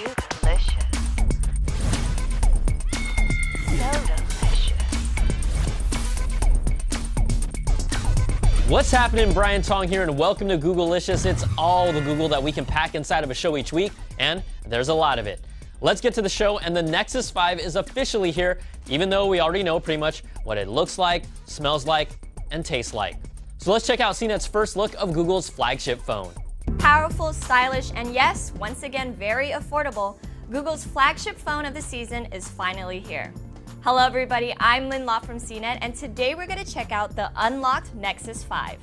delicious. So delicious. What's happening? Brian Tong here, and welcome to Googlealicious. It's all the Google that we can pack inside of a show each week, and there's a lot of it. Let's get to the show, and the Nexus 5 is officially here, even though we already know pretty much what it looks like, smells like, and tastes like. So let's check out CNET's first look of Google's flagship phone. Powerful, stylish, and yes, once again, very affordable, Google's flagship phone of the season is finally here. Hello everybody, I'm Lynn Law from CNET, and today we're going to check out the unlocked Nexus 5.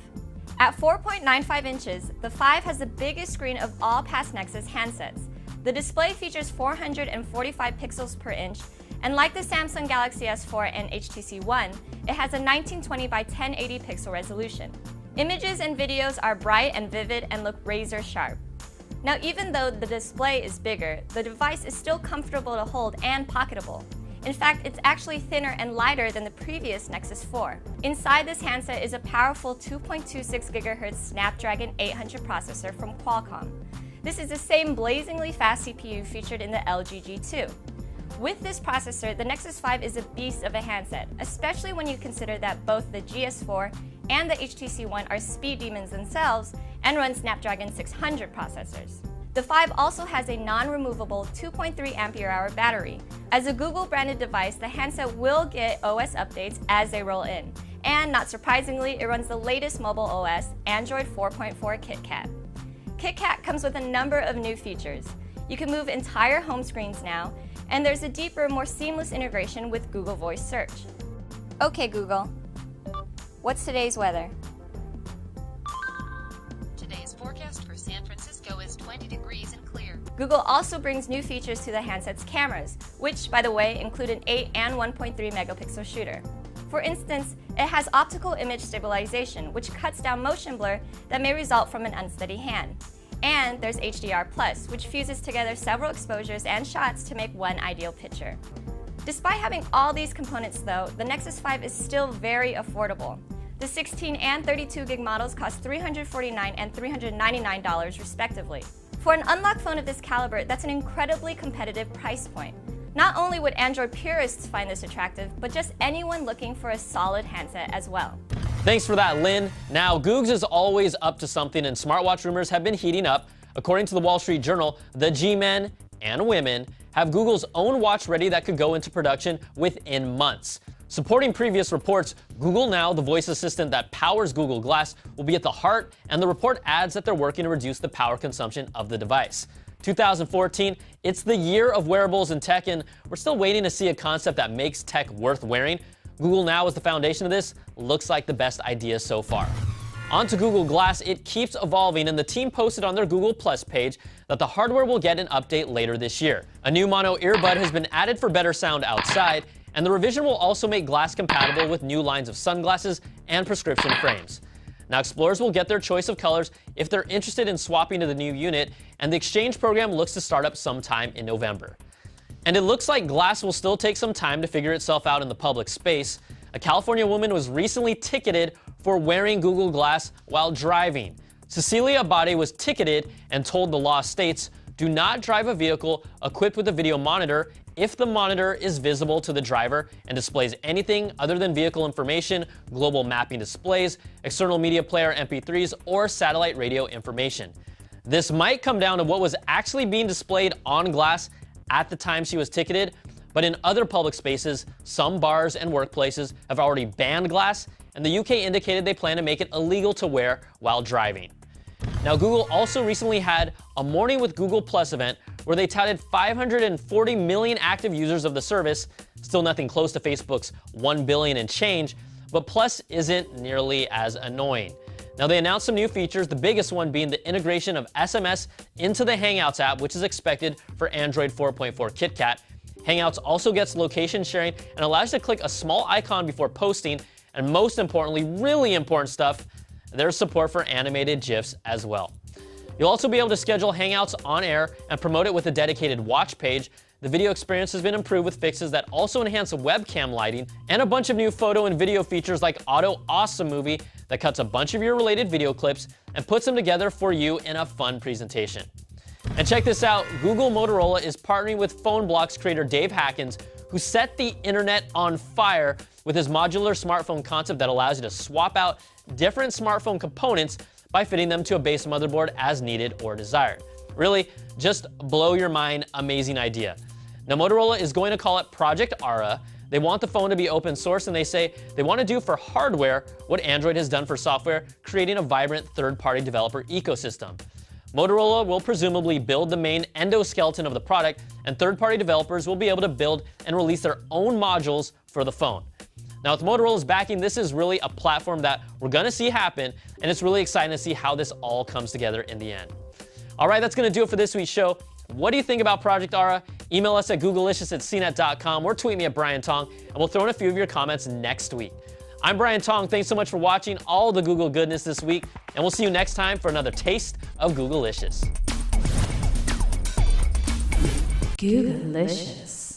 At 4.95 inches, the 5 has the biggest screen of all past Nexus handsets. The display features 445 pixels per inch, and like the Samsung Galaxy S4 and HTC One, it has a 1920 by 1080 pixel resolution. Images and videos are bright and vivid and look razor sharp. Now, even though the display is bigger, the device is still comfortable to hold and pocketable. In fact, it's actually thinner and lighter than the previous Nexus 4. Inside this handset is a powerful 2.26 GHz Snapdragon 800 processor from Qualcomm. This is the same blazingly fast CPU featured in the LG G2. With this processor, the Nexus 5 is a beast of a handset, especially when you consider that both the GS4 and the HTC One are speed demons themselves and run Snapdragon 600 processors. The 5 also has a non-removable 2.3 Ah battery. As a Google-branded device, the handset will get OS updates as they roll in. And not surprisingly, it runs the latest mobile OS, Android 4.4 KitKat. KitKat comes with a number of new features. You can move entire home screens now, and there's a deeper, more seamless integration with Google Voice Search. Okay, Google, what's today's weather? Today's forecast for San Francisco is 20 degrees and clear. Google also brings new features to the handset's cameras, which, by the way, include an 8 and 1.3 megapixel shooter. For instance, it has optical image stabilization, which cuts down motion blur that may result from an unsteady hand. And there's HDR+, which fuses together several exposures and shots to make one ideal picture. Despite having all these components though, the Nexus 5 is still very affordable. The 16 and 32 gig models cost $349 and $399 respectively. For an unlocked phone of this caliber, that's an incredibly competitive price point. Not only would Android purists find this attractive, but just anyone looking for a solid handset as well. Thanks for that, Lynn. Now, Googs is always up to something, and smartwatch rumors have been heating up. According to the Wall Street Journal, the G-men and women have Google's own watch ready that could go into production within months. Supporting previous reports, Google Now, the voice assistant that powers Google Glass, will be at the heart, and the report adds that they're working to reduce the power consumption of the device. 2014, it's the year of wearables and tech, and we're still waiting to see a concept that makes tech worth wearing. Google Now is the foundation of this. Looks like the best idea so far. On to Google Glass, it keeps evolving, and the team posted on their Google Plus page that the hardware will get an update later this year. A new mono earbud has been added for better sound outside, and the revision will also make Glass compatible with new lines of sunglasses and prescription frames. Now, explorers will get their choice of colors if they're interested in swapping to the new unit, and the exchange program looks to start up sometime in November. And it looks like Glass will still take some time to figure itself out in the public space. A California woman was recently ticketed for wearing Google Glass while driving. Cecilia Abate was ticketed and told the law states, do not drive a vehicle equipped with a video monitor if the monitor is visible to the driver and displays anything other than vehicle information, global mapping displays, external media player MP3s, or satellite radio information. This might come down to what was actually being displayed on Glass at the time she was ticketed, but in other public spaces, some bars and workplaces have already banned Glass, and the UK indicated they plan to make it illegal to wear while driving. Now, Google also recently had a Morning with Google Plus event where they touted 540 million active users of the service, still nothing close to Facebook's 1 billion and change, but Plus isn't nearly as annoying. Now, they announced some new features, the biggest one being the integration of SMS into the Hangouts app, which is expected for Android 4.4 KitKat. Hangouts also gets location sharing and allows you to click a small icon before posting, and most importantly, really important stuff, there's support for animated GIFs as well. You'll also be able to schedule Hangouts on air and promote it with a dedicated watch page. The video experience has been improved with fixes that also enhance webcam lighting and a bunch of new photo and video features like Auto Awesome Movie that cuts a bunch of your related video clips and puts them together for you in a fun presentation. And check this out, Google Motorola is partnering with PhoneBlock's creator Dave Hackins, who set the internet on fire with his modular smartphone concept that allows you to swap out different smartphone components by fitting them to a base motherboard as needed or desired. Really, just blow your mind, amazing idea. Now Motorola is going to call it Project Ara. They want the phone to be open source, and they say they want to do for hardware what Android has done for software, creating a vibrant third-party developer ecosystem. Motorola will presumably build the main endoskeleton of the product, and third-party developers will be able to build and release their own modules for the phone. Now with Motorola's backing, this is really a platform that we're going to see happen, and it's really exciting to see how this all comes together in the end. All right, that's going to do it for this week's show. What do you think about Project Ara? Email us at googleicious@cnet.com or tweet me at Brian Tong, and we'll throw in a few of your comments next week. I'm Brian Tong. Thanks so much for watching all the Google goodness this week, and we'll see you next time for another taste of Googleicious. Googleicious.